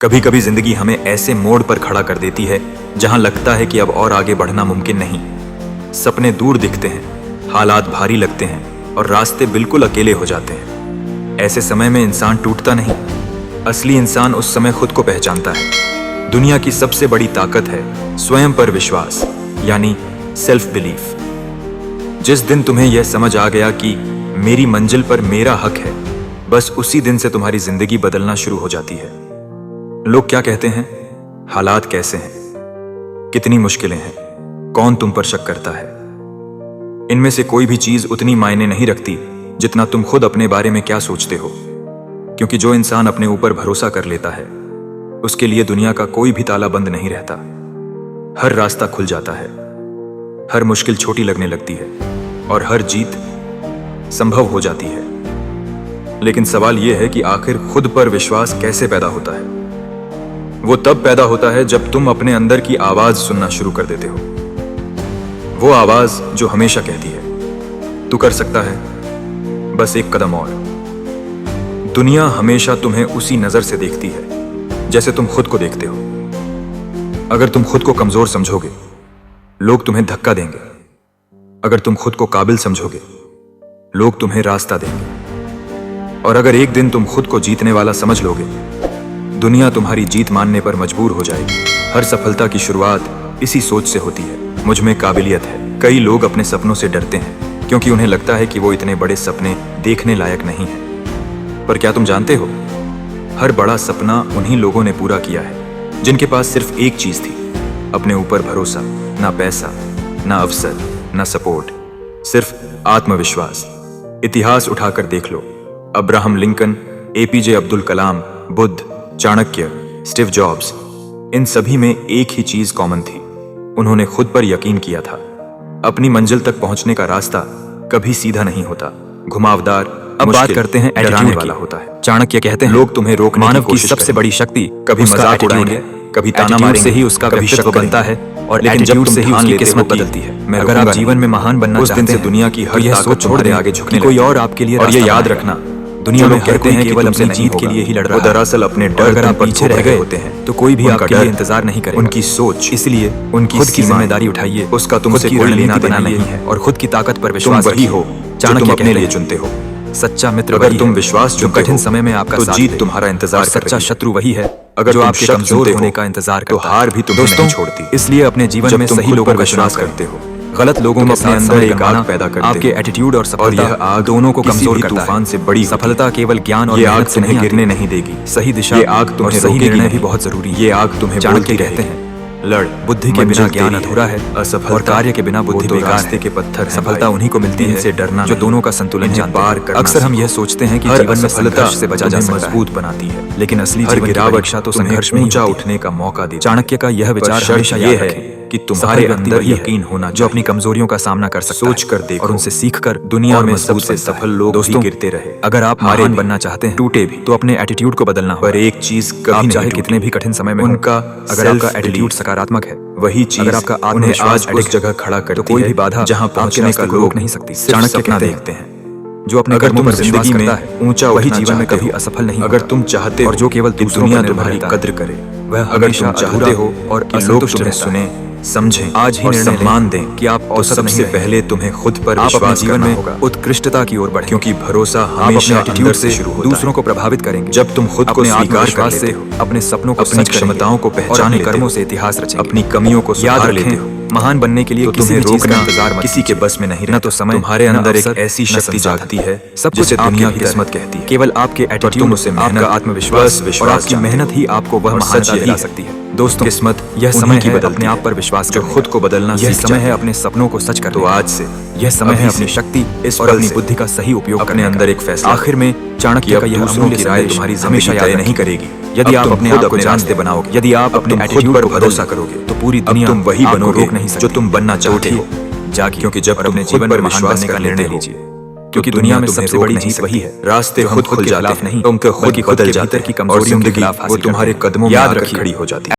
कभी कभी जिंदगी हमें ऐसे मोड़ पर खड़ा कर देती है जहां लगता है कि अब और आगे बढ़ना मुमकिन नहीं। सपने दूर दिखते हैं, हालात भारी लगते हैं और रास्ते बिल्कुल अकेले हो जाते हैं। ऐसे समय में इंसान टूटता नहीं, असली इंसान उस समय खुद को पहचानता है। दुनिया की सबसे बड़ी ताकत है स्वयं पर विश्वास, यानी सेल्फ बिलीफ। जिस दिन तुम्हें यह समझ आ गया कि मेरी मंजिल पर मेरा हक है, बस उसी दिन से तुम्हारी जिंदगी बदलना शुरू हो जाती है। लोग क्या कहते हैं, हालात कैसे हैं, कितनी मुश्किलें हैं, कौन तुम पर शक करता है, इनमें से कोई भी चीज उतनी मायने नहीं रखती जितना तुम खुद अपने बारे में क्या सोचते हो। क्योंकि जो इंसान अपने ऊपर भरोसा कर लेता है, उसके लिए दुनिया का कोई भी ताला बंद नहीं रहता। हर रास्ता खुल जाता है, हर मुश्किल छोटी लगने लगती है और हर जीत संभव हो जाती है। लेकिन सवाल यह है कि आखिर खुद पर विश्वास कैसे पैदा होता है? वो तब पैदा होता है जब तुम अपने अंदर की आवाज सुनना शुरू कर देते हो। वो आवाज जो हमेशा कहती है, तू कर सकता है, बस एक कदम और। दुनिया हमेशा तुम्हें उसी नजर से देखती है जैसे तुम खुद को देखते हो। अगर तुम खुद को कमजोर समझोगे, लोग तुम्हें धक्का देंगे। अगर तुम खुद को काबिल समझोगे, लोग तुम्हें रास्ता देंगे। और अगर एक दिन तुम खुद को जीतने वाला समझ लोगे, दुनिया तुम्हारी जीत मानने पर मजबूर हो जाएगी। हर सफलता की शुरुआत इसी सोच से होती है, मुझ में काबिलियत है। कई लोग अपने सपनों से डरते हैं क्योंकि उन्हें लगता है कि वो इतने बड़े सपने देखने लायक नहीं हैं। पर क्या तुम जानते हो, हर बड़ा सपना उन्हीं लोगों ने पूरा किया है जिनके पास सिर्फ एक चीज थी, अपने ऊपर भरोसा। ना पैसा, ना अवसर, ना सपोर्ट, सिर्फ आत्मविश्वास। इतिहास उठाकर देख लो, Abraham Lincoln, APJ Abdul Kalam, Buddha, Chanakya, Steve jobs, इन सभी में एक ही चीज कॉमन थी, उन्होंने खुद पर यकीन किया था। अपनी मंजिल तक पहुंचने का रास्ता कभी सीधा नहीं होता, घुमावदार। अब बात करते हैं एटीट्यूड वाला होता है। चाणक्य कहते हैं, लोग तुम्हें रोकने मानव की सबसे बड़ी शक्ति कभी मजाक उड़ाएंगे, कभी ताना मारेंगे, से ही उसका व्यक्तित्व बनता है और एटीट्यूड से ही उसकी किस्मत बदलती है। अगर आप जीवन में महान बनना चाहते हैं, दुनिया की हर सोच छोड़ दें, आगे झुकने कोई और आपके लिए। और ये याद रखना, दुनिया में कहते हैं केवल अपनी जीत के लिए ही लड़ रहा है, वो दरअसल अपने डर। अगर आप पीछे रह गए होते हैं तो कोई भी आपके लिए इंतजार नहीं करेगा। उनकी सोच, इसलिए उनकी खुद की जिम्मेदारी उठाइए, उसका तुमसे कोई लेना देना नहीं है। और खुद की ताकत पर विश्वास वही हो चाणक्य अपने लिए चुनते हो। सच्चा मित्र अगर तुम विश्वास जो कठिन समय में आपका साथ जीत तुम्हारा इंतजार। सच्चा शत्रु वही है अगर जो आपके कमजोर होने का इंतजार करता है। तो हार भी तुम्हें नहीं छोड़ती। इसलिए अपने जीवन में सही लोगों पर विश्वास करते हो, गलत लोगों के अपने अंदर एक आग पैदा करते हो। आपके एटीट्यूड और सफलता यह आग दोनों को कमजोर करता है। तूफान से बड़ी सफलता केवल ज्ञान और मेहनत से नहीं गिरने नहीं देगी। सही दिशा, ये आग तुम्हें सही निर्णय भी बहुत जरूरी है। ये आग तुम्हें चाणक्य कहते हैं, लड़, बुद्धि के बिना ज्ञान अधूरा है, असफल और कार्य के बिना बुद्धि बेकार है। के पत्थर सफलता उन्हीं को मिलती है से डरना जो दोनों का संतुलन पार करना। अक्सर हम यह सोचते हैं कि जीवन में सफलता से बचा जा सकता है, मजबूत बनाती है, लेकिन असली जीवन की परीक्षा तो संघर्ष में ऊंचा उठने का मौका देती है। चाणक्य का यह विचार हमेशा ये है कि तुम्हारे अंदर यकीन होना जो अपनी कमजोरियों का सामना कर सकता है। सोच कर देखो और उनसे सीख कर दुनिया में सबसे सफल लोग दोस्तों गिरते रहे। अगर आप महान बनना चाहते हैं, टूटे भी, तो अपने एटीट्यूड को बदलना होगा। पर एक चीज कभी चाहे कितने भी कठिन समय में उनका, अगर आपका एटीट्यूड सकारात्मक है, वही चीज अगर आपका आत्मविश्वास उस जगह खड़ा करती है, तो कोई भी बाधा जहां पहुंचने का रोक नहीं सकती। चाणक्य कहते देखते हैं, जो अपने कर्मों पर जिंदगी में ऊंचा वही जीवन में कभी असफल नहीं। अगर तुम चाहते हो, और जो केवल दुनिया तुम्हारी कद्र करे, वह अगर तुम चाहते हो और लोग तुम्हें सुने, समझें, आज ही सम्मान दें कि आप औसत नहीं। सबसे पहले तुम्हें खुद पर विश्वास करना होगा, उत्कृष्टता की ओर बढ़ें, क्योंकि भरोसा हमेशा एटीट्यूड से शुरू होता है, दूसरों को प्रभावित करेंगे। जब तुम खुद को स्वीकार कर लेते हो, अपने सपनों को, अपनी क्षमताओं को पहचाने, कर्मों से इतिहास रचें, अपनी कमियों को याद लेते हो, महान बनने के लिए तो तुम्हें रोकना इंतजार किसी के बस में नहीं रहना। तो समय तुम्हारे अंदर एक ऐसी शक्ति जागती है, सब कुछ दुनिया की किस्मत कहती है। केवल आपके एटीट्यूड से, आपका आत्मविश्वास और आपकी मेहनत ही आपको वह महानता दिला सकती है। दोस्तों, किस्मत यह समय है अपने आप पर विश्वास जो खुद को बदलना। यह समय है अपने सपनों को सच करने। तो आज से यह समय है अपनी शक्ति और अपनी बुद्धि का सही उपयोग अपने अंदर एक फैसला। आखिर में चाणक्य का यह दूसरों की राय तुम्हारी हमेशा याद नहीं करेगी। यदि आप अपने आप को जानते बनाओगे, यदि आप अपने एटीट्यूड पर भरोसा करोगे, तो पूरी दुनिया तुम वही बनोगे जो तुम बनना चाहते हो। जागिए, क्योंकि जब अपने जीवन में विश्वास का निर्णय लीजिए, क्योंकि दुनिया में सबसे बड़ी चीज वही है। रास्ते खुद खुल जाते हैं, तुम खुद बदल जाते हैं और जिंदगी वो तुम्हारे कदमों में आकर खड़ी हो जाती है।